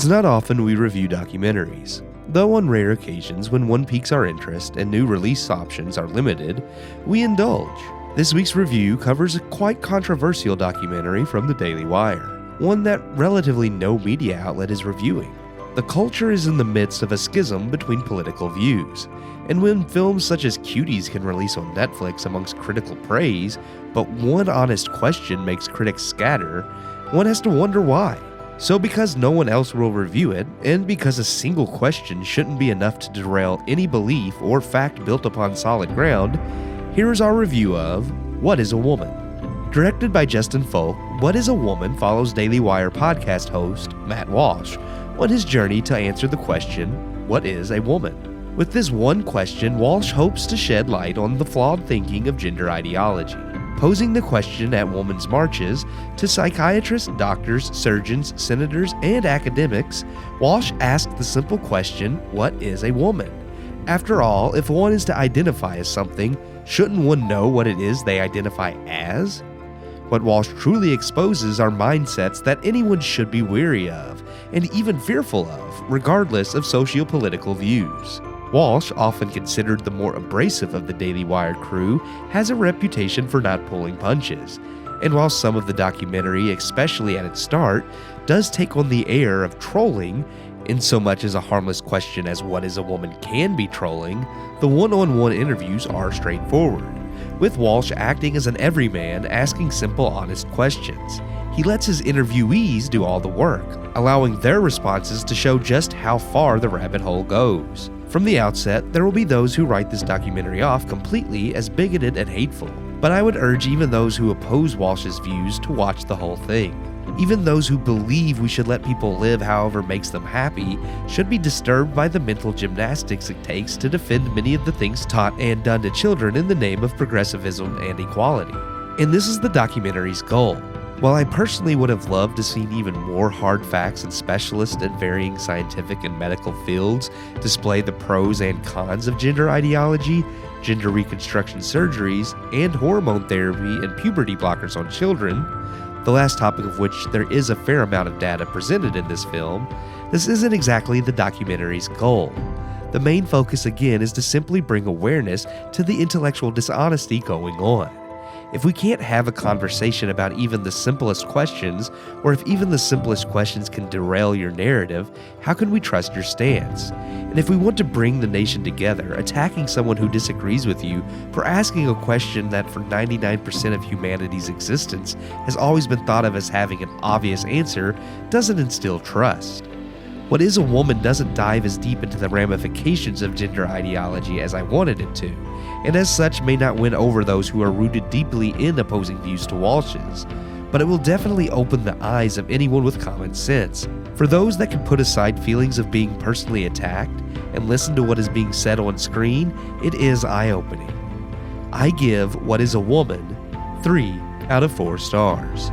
It's not often we review documentaries, though on rare occasions when one piques our interest and new release options are limited, we indulge. This week's review covers a quite controversial documentary from the Daily Wire, one that relatively no media outlet is reviewing. The culture is in the midst of a schism between political views, and when films such as Cuties can release on Netflix amongst critical praise, but one honest question makes critics scatter, one has to wonder why. So because no one else will review it, and because a single question shouldn't be enough to derail any belief or fact built upon solid ground, here is our review of What is a Woman? Directed by Justin Folk, What is a Woman follows Daily Wire podcast host Matt Walsh on his journey to answer the question, what is a woman? With this one question, Walsh hopes to shed light on the flawed thinking of gender ideology. Posing the question at women's marches to psychiatrists, doctors, surgeons, senators, and academics, Walsh asked the simple question, what is a woman? After all, if one is to identify as something, shouldn't one know what it is they identify as? What Walsh truly exposes are mindsets that anyone should be wary of, and even fearful of, regardless of socio-political views. Walsh, often considered the more abrasive of the Daily Wire crew, has a reputation for not pulling punches. And while some of the documentary, especially at its start, does take on the air of trolling, in so much as a harmless question as what is a woman can be trolling, the one-on-one interviews are straightforward, with Walsh acting as an everyman asking simple, honest questions. He lets his interviewees do all the work, allowing their responses to show just how far the rabbit hole goes. From the outset, there will be those who write this documentary off completely as bigoted and hateful, but I would urge even those who oppose Walsh's views to watch the whole thing. Even those who believe we should let people live however makes them happy should be disturbed by the mental gymnastics it takes to defend many of the things taught and done to children in the name of progressivism and equality. And this is the documentary's goal. While I personally would have loved to see even more hard facts and specialists in varying scientific and medical fields display the pros and cons of gender ideology, gender reconstruction surgeries, and hormone therapy and puberty blockers on children, the last topic of which there is a fair amount of data presented in this film, this isn't exactly the documentary's goal. The main focus again is to simply bring awareness to the intellectual dishonesty going on. If we can't have a conversation about even the simplest questions, or if even the simplest questions can derail your narrative, how can we trust your stance? And if we want to bring the nation together, attacking someone who disagrees with you for asking a question that for 99% of humanity's existence has always been thought of as having an obvious answer doesn't instill trust. What is a Woman doesn't dive as deep into the ramifications of gender ideology as I wanted it to, and as such may not win over those who are rooted deeply in opposing views to Walsh's, but it will definitely open the eyes of anyone with common sense. For those that can put aside feelings of being personally attacked and listen to what is being said on screen, it is eye-opening. I give What is a Woman 3 out of 4 stars.